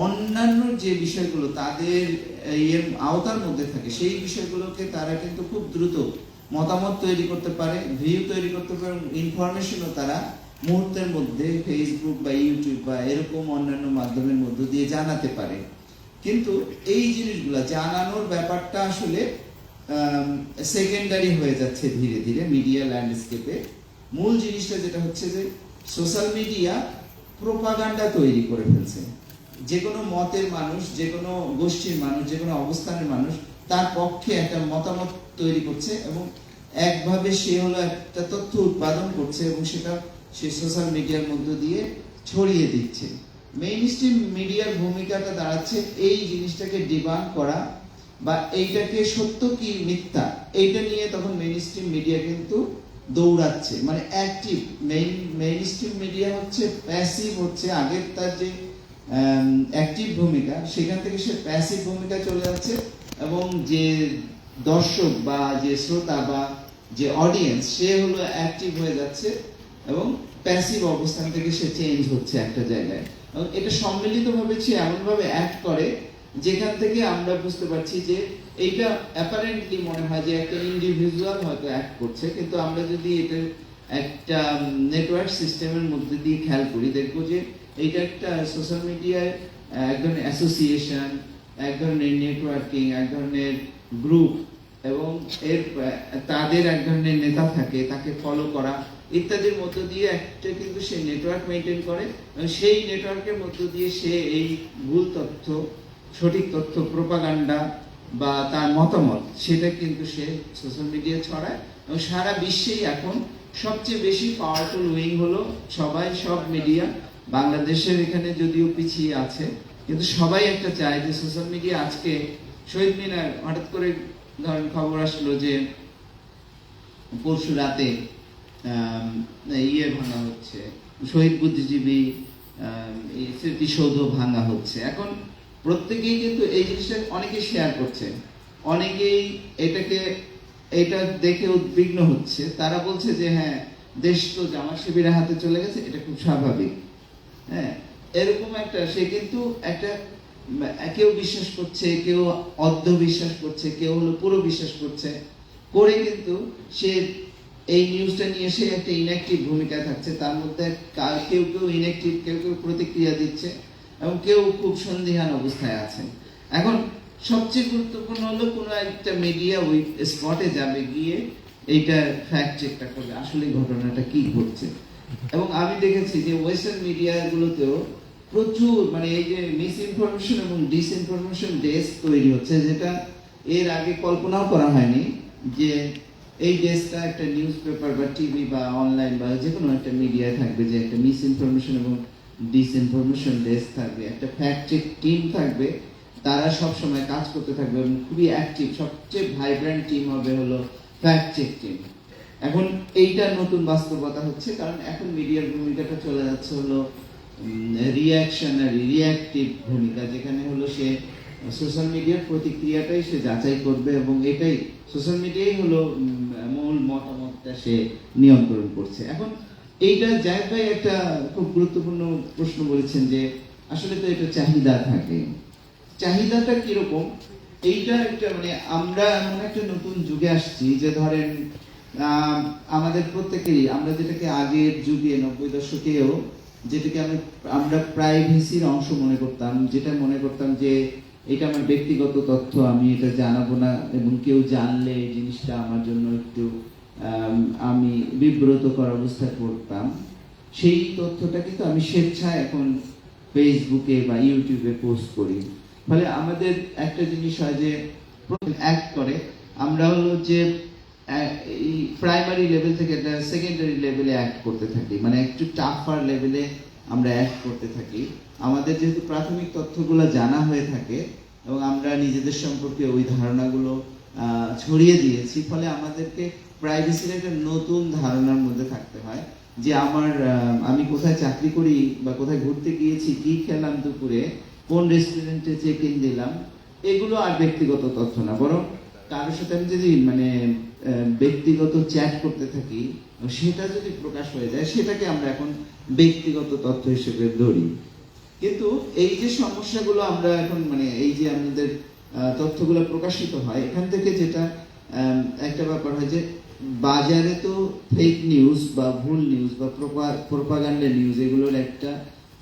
অন্যান্য যে বিষয়গুলো তাদের এর আওতার মধ্যে থাকে সেই বিষয়গুলোকে তারা কিন্তু খুব দ্রুত মতামত তৈরি করতে পারে, ভিউ তৈরি করতে পারে, ইনফরমেশনও তারা মুহূর্তের মধ্যে ফেসবুক বা ইউটিউব বা এরকম অন্যান্য মাধ্যমের মধ্য দিয়ে জানাতে পারে। কিন্তু এই জিনিসগুলো জানানোর ব্যাপারটা আসলে সেকেন্ডারি হয়ে যাচ্ছে ধীরে ধীরে মিডিয়া ল্যান্ডস্কেপে। মূল জিনিসটা যেটা হচ্ছে যে সোশ্যাল মিডিয়া প্রোপাগান্ডা তৈরি করে ফেলছে। যে কোনো মতের মানুষ, যে কোনো গোষ্ঠীর মানুষ, যে কোনো অবস্থানের মানুষ তার পক্ষে একটা মতামত তৈরি করছে এবং একভাবে সে হলো একটা তথ্য উৎপাদন করছে এবং সেটা সে সোশ্যাল মিডিয়ার মধ্য দিয়ে ছড়িয়ে দিচ্ছে। মেইনস্ট্রিম মিডিয়ার ভূমিকাটা দাঁড়াচ্ছে এই জিনিসটাকে ডিবাঙ্ক করা বা এইটাকে সত্য কি মিথ্যা এইটা নিয়ে তখন মেইনস্ট্রিম মিডিয়া কিন্তু দৌড়াচ্ছে, মানে অ্যাক্টিভ। মেইনস্ট্রিম মিডিয়া হচ্ছে প্যাসিভ, হচ্ছে আগের তার যে অ্যাক্টিভ ভূমিকা সেখান থেকে সে প্যাসিভ ভূমিকা চলে যাচ্ছে এবং যে দর্শক বা যে শ্রোতা বা যে অডিয়েন্স সে হলো অ্যাক্টিভ হয়ে যাচ্ছে এবং প্যাসিভ অবস্থান থেকে সে চেঞ্জ হচ্ছে একটা জায়গায়। এবং এটা সম্মিলিতভাবে সে এমনভাবে অ্যাক্ট করে যেখান থেকে আমরা বুঝতে পারছি যে এইটা অ্যাপারেন্টলি মনে হয় যে একটা ইন্ডিভিজুয়াল হয়তো অ্যাক্ট করছে, কিন্তু আমরা যদি এটা একটা নেটওয়ার্ক সিস্টেমের মধ্যে দিয়ে খেয়াল করি দেখবো যে এইটা একটা সোশ্যাল মিডিয়ায় এক ধরনের অ্যাসোসিয়েশন, এক ধরনের নেটওয়ার্কিং, এক ধরনের গ্রুপ এবং এর তাদের এক ধরনের নেতা থাকে, তাকে ফলো করা ইত্যাদির মধ্য দিয়ে একটা কিন্তু সে নেটওয়ার্ক মেনটেন করে এবং সেই নেটওয়ার্কের মধ্য দিয়ে সে এই ভুল তথ্য, সঠিক তথ্য, প্রোপাগান্ডা বা তার মতামত সেটা কিন্তু সে সোশ্যাল মিডিয়া ছড়ায় এবং সারা বিশ্বেই এখন সবচেয়ে বেশি পাওয়ারফুল উইং হলো সবাই, সব মিডিয়া। বাংলাদেশের এখানে যদিও পিছিয়ে আছে কিন্তু সবাই একটা চায় যে সোশ্যাল মিডিয়া আজকে শহীদ মিনার হঠাৎ করে ধরেন খবর আসলো যে পরশু রাতে ভাঙা হচ্ছে, শহীদ বুদ্ধিজীবী স্মৃতিসৌধ ভাঙা হচ্ছে। এখন প্রত্যেকেই কিন্তু এই জিনিসটা অনেকে শেয়ার করছে, অনেকেই এটা দেখে উদ্বিগ্ন হচ্ছে। তারা বলছে যে হ্যাঁ, দেশ তো জামাত শিবিরের হাতে চলে গেছে, এটা খুব স্বাভাবিক। হ্যাঁ, এরকম একটা সে কিন্তু একটা কেউ বিশ্বাস করছে, কেউ অর্ধ বিশ্বাস করছে, কেউ হলো পুরো বিশ্বাস করছে করে কিন্তু সে এই নিউজটা নিয়ে এসে একটা ইনঅ্যাক্টিভ ভূমিকায় থাকছে। তার মধ্যে কেউ কেউ ইনঅ্যাক্টিভ, কেউ কেউ প্রতিক্রিয়া দিচ্ছে এবং কেউ খুব সন্দিহান অবস্থায় আছে। এখন সবচেয়ে গুরুত্বপূর্ণ হলো কোনো একটা মিডিয়া ওই স্পটে যাবে, গিয়ে এইটা ফ্যাক্ট চেকটা করবে আসলে ঘটনাটা কি ঘটছে। এবং আমি দেখেছি যে ওয়েস্টার্ন মিডিয়া গুলোতেও প্রচুর মানে এই যে মিস ইনফরমেশন এবং ডিসইনফরমেশন ডেস্ক তৈরি হচ্ছে, যেটা এর আগে কল্পনাও করা হয়নি যে এই ডেস্কটা একটা নিউজ পেপার বা টিভি বা অনলাইন বা যে কোনো একটা মিডিয়ায় থাকবে, যে একটা মিস ইনফরমেশন এবং ডিসইনফরমেশন ডেস্ক থাকবে, একটা ফ্যাক্ট চেক টিম থাকবে, তারা সব সময় কাজ করতে থাকবে এবং খুবই অ্যাক্টিভ। সবচেয়ে ভাইব্রেন্ট টিম হবে হলো ফ্যাক্ট চেক টিম। এখন এইটা নতুন বাস্তবতা হচ্ছে, কারণ এখন মিডিয়ার ভূমিকাটা চলে যাচ্ছে হলো রিঅ্যাকশনারি, রিঅ্যাক্টিভ ভূমিকা, যেখানে হলো সে সোশ্যাল মিডিয়ার প্রতিক্রিয়াটাই সে যাচাই করবে এবং এটাই সোশ্যাল মিডিয়াই হলো মূল মতামতটা সে নিয়ন্ত্রণ করছে। এখন এইটা জায়েদ ভাই একটা খুব গুরুত্বপূর্ণ প্রশ্ন বলেছেন যে আসলে তো এটা চাহিদা থাকে, চাহিদাটা কিরকম? এইটা একটা মানে আমরা এমন একটা নতুন যুগে আসছি যে ধরেন আমাদের প্রত্যেকেরই, আমরা যেটাকে আগের যুগে 90 দশকেও যেটাকে আমরা প্রাইভেসির অংশ মনে করতাম, যেটা মনে করতাম যে এটা আমার ব্যক্তিগত তথ্য, আমি এটা জানাবো না এবং কেউ জানলে এই জিনিসটা আমার জন্য একটু আমি বিব্রতকর অবস্থায় পড়তাম, সেই তথ্যটা কিন্তু আমি স্বেচ্ছায় এখন ফেসবুকে বা ইউটিউবে পোস্ট করি। ফলে আমাদের একটা জিনিস হয় যে অ্যাক্ট করে আমরা হলো যে এই প্রাইমারি লেভেল থেকে একটা সেকেন্ডারি লেভেলে অ্যাক্ট করতে থাকি, মানে একটু টাফার লেভেলে আমরা অ্যাক্ট করতে থাকি। আমাদের যেহেতু প্রাথমিক তথ্যগুলো জানা হয়ে থাকে এবং আমরা নিজেদের সম্পর্কে ওই ধারণাগুলো ছড়িয়ে দিয়েছি, ফলে আমাদেরকে প্রাইভেসির একটা নতুন ধারণার মধ্যে থাকতে হয় যে আমি কোথায় চাকরি করি বা কোথায় ঘুরতে গিয়েছি, কি খেলাম দুপুরে, কোন রেস্টুরেন্টে চেক ইন দিলাম, এগুলো আর ব্যক্তিগত তথ্য না, বরং কারোর সাথে আমি যদি মানে ব্যক্তিগত চ্যাট করতে থাকি সেটা যদি প্রকাশ হয়ে যায় সেটাকে আমরা এখন ব্যক্তিগত তথ্য হিসেবে ধরি। কিন্তু এই যে সমস্যাগুলো আমরা এখন মানে এই যে আমাদের তথ্যগুলো প্রকাশিত হয় এখান থেকে যেটা একটা ব্যাপার হয় যে বাজারে তো ফেক নিউজ বা ভুল নিউজ বা প্রোপাগান্ডা নিউজ এগুলোর একটা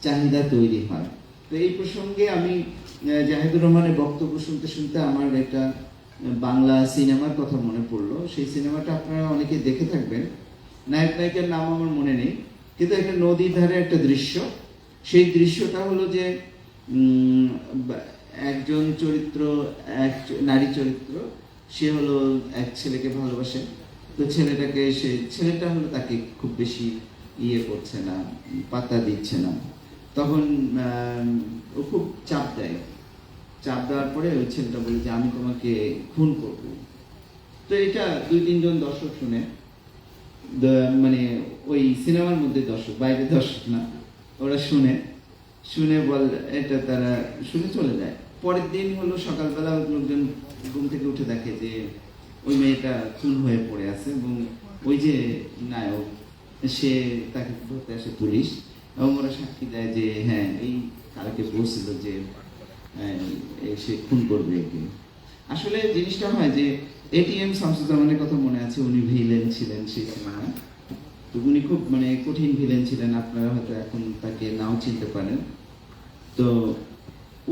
চাহিদা তৈরি হয়। তো এই প্রসঙ্গে আমি জাহিদুর রহমানের বক্তব্য শুনতে শুনতে আমার একটা বাংলা সিনেমার কথা মনে পড়লো। সেই সিনেমাটা আপনারা অনেকে দেখে থাকবেন, নায়ক নায়িকার নাম আমার মনে নেই, কিন্তু একটা নদীর ধারে একটা দৃশ্য। সেই দৃশ্যটা হলো যে একজন চরিত্র, এক নারী চরিত্র, সে হলো এক ছেলেকে ভালোবাসে। তো ছেলেটা হলো তাকে খুব বেশি ইয়ে করছে না, পাত্তা দিচ্ছে না। তখন ও খুব চাপ দেওয়ার পরে ওই ছেলেটা বলে যে আমি তোমাকে খুন করব। তো এটা 2-3 জন দর্শক শুনে, মানে ওই সিনেমার মধ্যে দর্শক, বাইরে দর্শক না, ওরা শুনে বল এটা তারা শুনে চলে যায়। পরের দিন হলো সকালবেলা লোকজন ঘুম থেকে উঠে দেখে যে ওই মেয়েটা খুন হয়ে পড়ে আছে এবং ওই যে নায়ক সে তাকে ধরতে আসে পুলিশ, এবং ওরা সাক্ষী দেয় যে হ্যাঁ এই কালকে বলছিল যে সে খুন করবে একে। আসলে জিনিসটা হয় যে এটিএম শামসুজ্জামানের কথা মনে আছে, উনি ভিলেন ছিলেন সেই সিনেমায়। তো উনি খুব মানে কঠিন ভিলেন ছিলেন, আপনারা হয়তো এখন তাকে নাও চিনতে পারেন। তো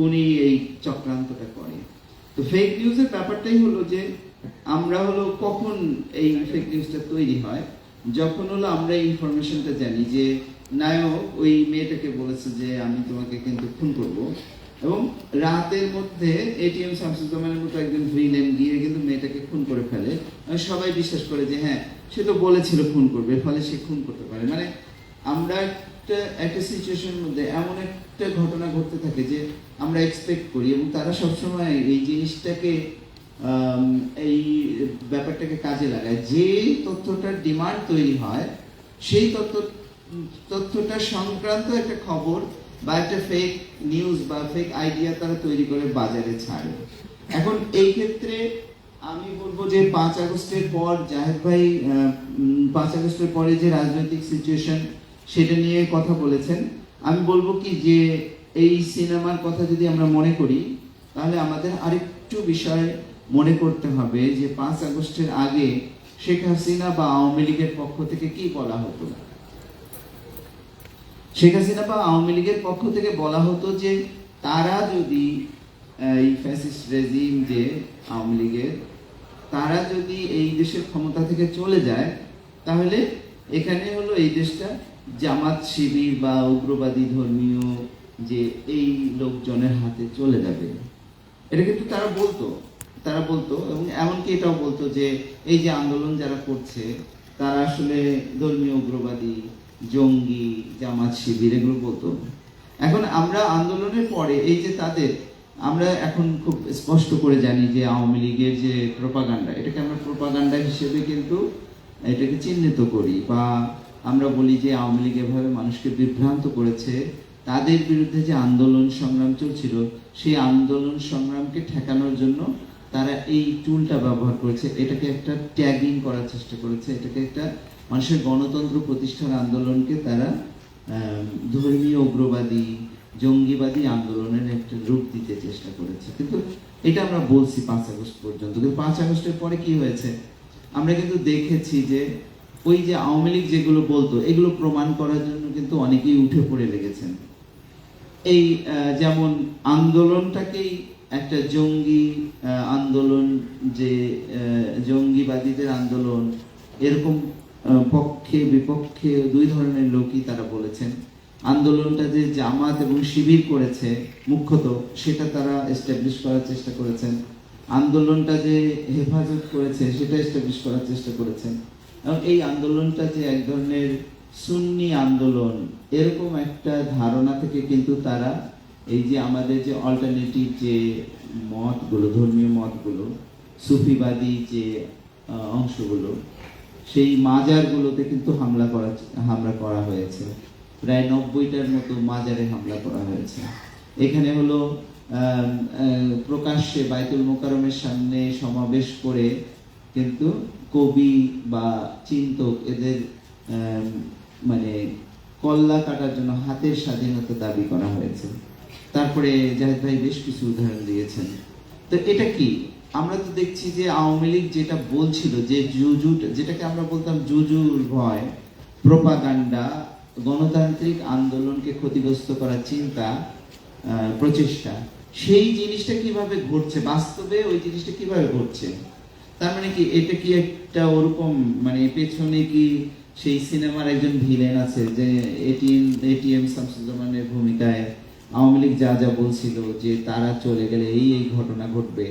উনি এই চক্রান্তটা করে। তো ফেক নিউজের ব্যাপারটাই হলো যে আমরা হলো কখন এই ফেক নিউজটা তৈরি হয়, যখন হলো আমরা ইনফরমেশনটা জানি যে নায়ক ওই মেয়েটাকে বলেছে যে আমি তোমাকে কিন্তু খুন করব, এবং রাতের মধ্যে এটিএম শামসুজ্জামানের মতো একজন ভিলেন গিয়ে কিন্তু মেয়েটাকে খুন করে ফেলে। সবাই বিশ্বাস করে যে হ্যাঁ সে তো বলেছিল খুন করবে, ফলে সে খুন করতে পারে। মানে আমরা একটা সিচুয়েশনের মধ্যে এমন একটা ঘটনা ঘটতে থাকে যে আমরা এক্সপেক্ট করি, এবং তারা সবসময় এই জিনিসটাকে এই ব্যাপারটাকে কাজে লাগায়। যে তথ্যটার ডিমান্ড তৈরি হয় সেই তথ্যটা সংক্রান্ত একটা খবর বা একটা ফেক নিউজ বা ফেক আইডিয়া তারা তৈরি করে বাজারে ছাড়ে। এখন এই ক্ষেত্রে আমি বলবো যে 5 আগস্টের পর জাহেদ ভাই 5 আগস্টের পরে যে রাজনৈতিক সিচুয়েশন সেটা নিয়ে কথা বলেছেন। আমি বলবো কি যে এই সিনেমার কথা যদি আমরা মনে করি তাহলে আমাদের আরেকটু বিষয় মনে করতে হবে যে 5 আগস্টের আগে শেখ হাসিনা বা আওয়ামী লীগের পক্ষ থেকে কি বলা হতো। শেখ হাসিনা বা আওয়ামী লীগের পক্ষ থেকে বলা হতো যে তারা যদি এই ফ্যাসিস্ট রেজিম যে আওয়ামী লীগের, তারা যদি এই দেশের ক্ষমতা থেকে চলে যায় তাহলে এখানে হলো এই দেশটা জামাত শিবির বা উগ্রবাদী ধর্মীয় যে এই লোকজনের হাতে চলে যাবে। এটা কিন্তু তারা বলতো এবং এমনকি এটাও বলতো যে এই যে আন্দোলন যারা করছে তারা আসলে ধর্মীয় উগ্রবাদী, জঙ্গি, জামাত শিবির এগুলো বলতো। এখন আমরা আন্দোলনের পরে এই যে আমরা এখন খুব স্পষ্ট করে জানি যে আওয়ামী লীগের যে প্রোপাগান্ডা, এটাকে আমরা প্রোপাগান্ডা হিসেবে কিন্তু এটাকে চিহ্নিত করি, বা আমরা বলি যে আওয়ামী লীগ এভাবে মানুষকে বিভ্রান্ত করেছে। তাদের বিরুদ্ধে যে আন্দোলন সংগ্রাম চলছিল সেই আন্দোলন সংগ্রামকে ঠেকানোর জন্য তারা এই টুলটা ব্যবহার করেছে, এটাকে একটা ট্যাগিং করার চেষ্টা করেছে, এটাকে একটা মানুষের গণতন্ত্র প্রতিষ্ঠার আন্দোলনকে তারা ধর্মীয় উগ্রবাদী, জঙ্গিবাদী আন্দোলনের একটা রূপ দিতে চেষ্টা করেছে। কিন্তু এটা আমরা বলছি 5 আগস্ট পর্যন্ত, কিন্তু 5 আগস্টের পরে কি হয়েছে আমরা কিন্তু দেখেছি যে ওই যে আওয়ামী লীগ যেগুলো বলতো এগুলো প্রমাণ করার জন্য কিন্তু অনেকেই উঠে পড়ে লেগেছেন। এই যেমন আন্দোলনটাকেই একটা জঙ্গি আন্দোলন, যে জঙ্গিবাদীদের আন্দোলন, এরকম পক্ষে বিপক্ষে দুই ধরনের লোকই তারা বলেছেন। আন্দোলনটা যে জামাত এবং শিবির করেছে মুখ্যত সেটা তারা এস্টাবলিশ করার চেষ্টা করেছেন, আন্দোলনটা যে হেফাজত করেছে সেটা এস্টাবলিশ করার চেষ্টা করেছেন, এবং এই আন্দোলনটা যে এক ধরনের সুন্নি আন্দোলন এরকম একটা ধারণা থেকে কিন্তু তারা এই যে আমাদের যে অল্টারনেটিভ যে মতগুলো, ধর্মীয় মতগুলো, সুফিবাদী যে অংশগুলো, সেই মাজারগুলোতে কিন্তু হামলা করা হয়েছে। প্রায় 90টার মতো মাজারে হামলা করা হয়েছে। এখানে হলো প্রকাশ্যে বাইতুল মোকাররমের সামনে সমাবেশ করে কিন্তু কবি বা চিন্তক এদের মানে কল্লা কাটার জন্য হাতের স্বাধীনতা দাবি করা হয়েছে। তারপরে জাহিদ ভাই বেশ কিছু উদাহরণ দিয়েছেন। তো এটা কি, আমরা তো দেখছি যে আওয়ামী লীগ যেটা বলছিল যে যেটাকে আমরা বলতাম জুজুর ভয়, প্রোপাগান্ডা, গণতান্ত্রিক আন্দোলনকে ক্ষতিগ্রস্ত করার চিন্তা, প্রচেষ্টা, সেই জিনিসটা কিভাবে ঘটছে বাস্তবে, ওই জিনিসটা কিভাবে ঘটছে? তার মানে কি এটা কি একটা ওরকম, মানে পেছনে কি সেই সিনেমার একজন ভিলেন আছে যে এটিএম শামসুজ্জামানের ভূমিকায় আওয়ামী লীগ যা যা বলছিল যে তারা চলে গেলে এই ঘটনা ঘটবে,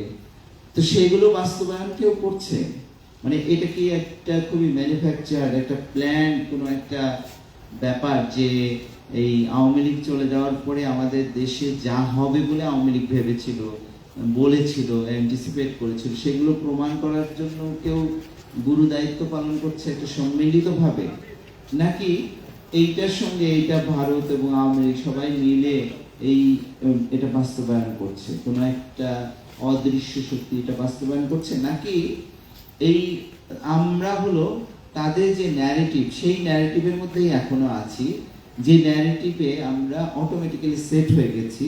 তো সেগুলো বাস্তবায়ন কেউ করছে? মানে এটা কি একটা খুবই ম্যানুফ্যাকচার, একটা প্ল্যান, কোনো একটা ব্যাপার যে এই আওয়ামী লীগ চলে যাওয়ার পরে আমাদের দেশে যা হবে বলে আওয়ামী লীগ ভেবেছিল, বলেছিল, অ্যান্টিসিপেট করেছিল, সেগুলো প্রমাণ করার জন্য কেউ গুরু দায়িত্ব পালন করছে একটা সম্মিলিতভাবে? নাকি এইটার সঙ্গে এইটা ভারত এবং আওয়ামী লীগ সবাই মিলে এটা বাস্তবায়ন করছে, কোনো একটা অদৃশ্য শক্তি এটা বাস্তবায়ন করছে? নাকি এই আমরা হলো তাদের যে ন্যারেটিভ, সেই ন্যারেটিভের মধ্যেই এখনো আছি, যে ন্যারেটিভে আমরা অটোমেটিক্যালি সেট হয়ে গেছি,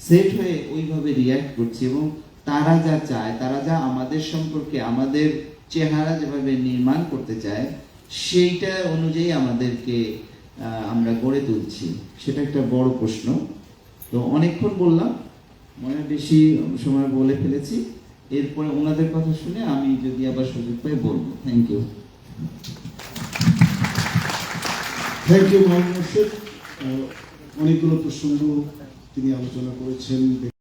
সেট হয়ে ওইভাবে রিয়্যাক্ট করছি, এবং তারা যা চায়, তারা যা আমাদের সম্পর্কে, আমাদের চেহারা যেভাবে নির্মাণ করতে চায়, সেইটা অনুযায়ী আমাদেরকে আমরা গড়ে তুলছি? সেটা একটা বড় প্রশ্ন। তো অনেকক্ষণ বললাম, মনে হয় বেশি সময় বলে ফেলেছি। এরপরে ওনাদের কথা শুনে আমি যদি আবার সুযোগ পাই বলবো। Thank you. Thank you Mohammad Morshed. অনেকগুলো প্রসঙ্গ তিনি আলোচনা করেছেন।